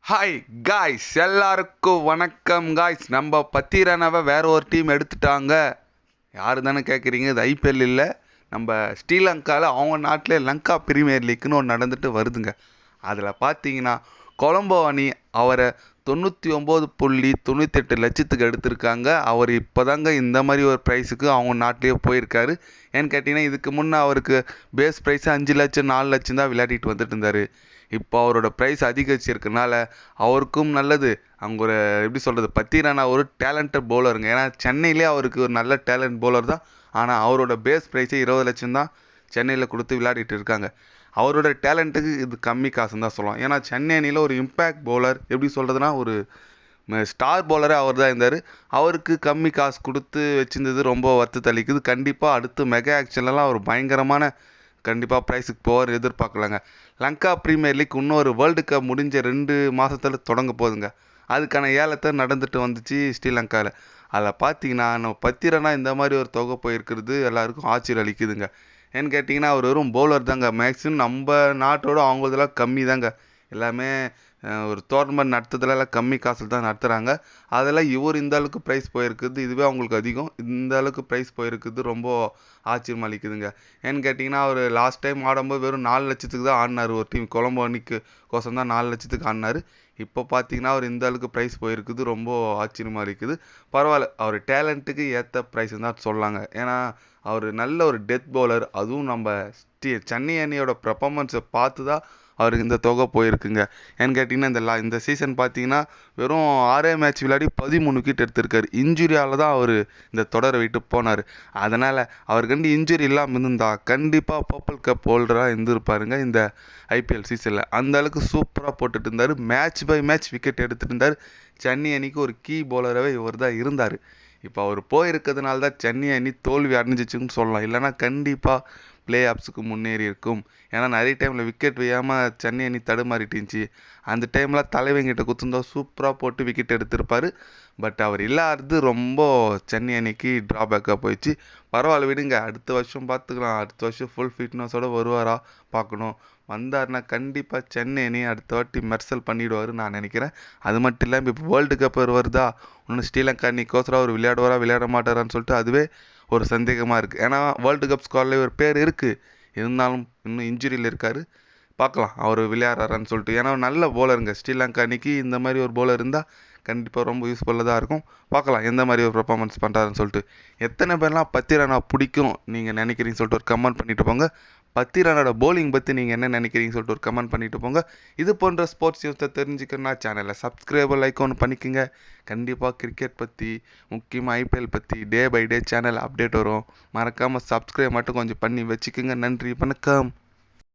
Hi guys, எல்லாருக்கும் வணக்கம் guys. நம்ம பத்திரனாவை வேற ஒரு டீம் எடுத்துட்டாங்க. யாரு தானே கேட்குறீங்க? இது ஐபிஎல் இல்லை, நம்ம ஸ்ரீலங்காவில் அவங்க நாட்டிலே லங்கா பிரீமியர் லீக்னு ஒன்று நடந்துட்டு வருதுங்க. அதில் பார்த்தீங்கன்னா கொலம்போ அணி அவரை 99.98 லட்சத்துக்கு எடுத்திருக்காங்க. அவர் இப்போதாங்க இந்த மாதிரி ஒரு ப்ரைஸுக்கு அவங்க நாட்டிலேயே போயிருக்காரு. ஏன்னு கேட்டிங்கன்னா, இதுக்கு முன்னே அவருக்கு பேஸ் ப்ரைஸு 5 லட்சம் 4 லட்சம் தான் விளையாடிட்டு வந்துட்டு இருந்தார். இப்போ அவரோட ப்ரைஸ் அதிகரிச்சிருக்கனால அவருக்கும் நல்லது. அவங்க ஒரு எப்படி சொல்கிறது, பத்திரானா ஒரு டேலண்டட் பவுலருங்க. ஏன்னா சென்னையிலே அவருக்கு ஒரு நல்ல டேலண்ட் பவுலர் தான். ஆனால் அவரோட பேஸ் ப்ரைஸே 20 லட்சம் தான் சென்னையில் கொடுத்து விளையாடிட்டு இருக்காங்க. அவரோட டேலண்ட்டுக்கு இது கம்மி காசுன்னு தான் சொல்லலாம். ஏன்னா சென்னை அணியில் ஒரு இம்பேக்ட் பவுலர், எப்படி சொல்கிறதுனா ஒரு ஸ்டார் பவுலரே அவர் தான் இருந்தார். அவருக்கு கம்மி காசு கொடுத்து வச்சிருந்தது ரொம்ப வருத்தத்தை அளிக்குது. கண்டிப்பாக அடுத்து மெகா ஆக்ஷன்லலாம் அவர் பயங்கரமான கண்டிப்பாக ப்ரைஸுக்கு போவார் எதிர்பார்க்கலாங்க. லங்கா பிரீமியர் லீக் இன்னொரு வேர்ல்டு கப் முடிஞ்ச 2 மாதத்தில் தொடங்க போகுதுங்க. அதுக்கான ஏலத்தை நடந்துட்டு வந்துச்சு ஸ்ரீலங்காவில். அதில் பார்த்தீங்கன்னா நம்ம பத்திரனா இந்த மாதிரி ஒரு தொகை போயிருக்கிறது எல்லாருக்கும் ஆச்சரியம் அளிக்குதுங்க. ஏன்னு கேட்டிங்கன்னா, அவர் வெறும் பவுலர் தாங்க. மேக்ஸிமம் நம்ம நாட்டோட அவங்களதெல்லாம் கம்மி தாங்க. எல்லாமே ஒரு டோர்னமெண்ட் நடத்துறதுல கம்மி காசில் தான் நடத்துகிறாங்க. அதெல்லாம் இவர் இந்த அளவுக்கு ப்ரைஸ் போயிருக்குது, இதுவே அவங்களுக்கு அதிகம். இந்த அளவுக்கு ப்ரைஸ் போயிருக்குது ரொம்ப ஆச்சரியம் அளிக்குதுங்க. ஏன்னு கேட்டிங்கன்னா, அவர் லாஸ்ட் டைம் ஆடும்போது வெறும் 4 லட்சத்துக்கு தான் ஆடினார். ஒரு டீம் கொலம்போ அணிக்கு கோசம் தான் 4 லட்சத்துக்கு ஆடினார். இப்போ பார்த்தீங்கன்னா அவர் இந்த அளவுக்கு ப்ரைஸ் போயிருக்குது ரொம்ப ஆச்சரியமாக இருக்குது. பரவாயில்ல, அவர் டேலண்ட்டுக்கு ஏற்ற ப்ரைஸ்ன்னு தான் சொல்லாங்க. ஏன்னா அவர் நல்ல ஒரு டெத் பவுலர். அதுவும் நம்ம சென்னை அணியோட பெர்ஃபார்மன்ஸை பார்த்து தான் அவருக்கு இந்த தொகை போயிருக்குங்க. ஏன்னு கேட்டிங்கன்னா, இந்த சீசன் பார்த்தீங்கன்னா வெறும் 6 மேட்ச் விளையாடி 13 விக்கெட் எடுத்திருக்காரு. இன்ஜுரியால் தான் அவர் இந்த தொடரை விட்டு போனார். அதனால் அவருக்கு இன்ஜுரி இல்லாமல் இருந்தால் கண்டிப்பாக பர்பிள் கப் ஹோல்டராக இருந்திருப்பாருங்க இந்த ஐபிஎல் சீசனில். அந்த அளவுக்கு சூப்பராக போட்டுட்டு இருந்தார். மேட்ச் பை மேட்ச் விக்கெட் எடுத்துட்டு இருந்தார். சென்னை அணிக்கு ஒரு கீ பவுலராகவே இவர் தான் இருந்தார். இப்போ அவர் போயிருக்கிறதுனால தான் சென்னை அணி தோல்வி அடைஞ்சிச்சுன்னு சொல்லலாம். இல்லைனா கண்டிப்பாக பிளே ஆஃப்ஸுக்கு முன்னேறி இருக்கும். ஏன்னா நிறைய டைமில் விக்கெட் வையாமல் சென்னை அணி தடுமாறிட்டுச்சு. அந்த டைமில் தலைவங்கிட்ட குத்துந்தா சூப்பராக போட்டு விக்கெட் எடுத்திருப்பார். பட் அவர் இல்லாதது ரொம்ப சென்னை அணிக்கு ட்ராபேக்காக போயிடுச்சு. பரவாயில்ல விடுங்க, அடுத்த வருஷம் பார்த்துக்கலாம். அடுத்த வருஷம் ஃபுல் ஃபிட்னஸோடு வருவாரா பார்க்கணும். வந்தார்னா கண்டிப்பாக சென்னை அணி அடுத்த வாட்டி மெர்சல் பண்ணிவிடுவார் நான் நினைக்கிறேன். அது மட்டும் இல்லாமல் இப்போ வேர்ல்டு கப் வருதா, இன்னும் ஸ்ரீலங்கா அணிக்கோசரம் அவர் விளையாடுவாரா விளையாட மாட்டாரான்னு சொல்லிட்டு அதுவே ஒரு சந்தேகமாக இருக்குது. ஏன்னா வேர்ல்டு கப் ஸ்குவாட்ல ஒரு பேர் இருக்குது, இருந்தாலும் இன்னும் இன்ஜுரியில் இருக்கார். பார்க்கலாம் அவர் விளையாடுறாரான்னு சொல்லிட்டு. ஏன்னா நல்ல பவுலருங்க. ஸ்ரீலங்கா அன்றைக்கி இந்த மாதிரி ஒரு பவுலர் இருந்தால் கண்டிப்பாக ரொம்ப யூஸ்ஃபுல்லாக தான் இருக்கும். பார்க்கலாம் எந்த மாதிரி ஒரு பெர்ஃபார்மன்ஸ் பண்ணுறாருன்னு சொல்லிட்டு. எத்தனை பேர்லாம் பத்திரனா பிடிக்கும் நீங்கள் நினைக்கிறீங்கன்னு சொல்லிட்டு ஒரு கமெண்ட் பண்ணிட்டு போங்க. பத்திரனோட போலிங் பற்றி நீங்கள் என்ன நினைக்கிறீங்கன்னு சொல்லிட்டு ஒரு கமெண்ட் பண்ணிட்டு போங்க. இது போன்ற ஸ்போர்ட்ஸ் நியூஸை தெரிஞ்சுக்கணும்னா சேனலை சப்ஸ்கிரைபர் லைக் ஒன்று பண்ணிக்கோங்க. கண்டிப்பாக கிரிக்கெட் பற்றி, முக்கியமாக ஐபிஎல் பற்றி day by day channel update வரும். மறக்காமல் சப்ஸ்கிரைப் மட்டும் கொஞ்சம் பண்ணி வச்சுக்கோங்க. நன்றி, வணக்கம்.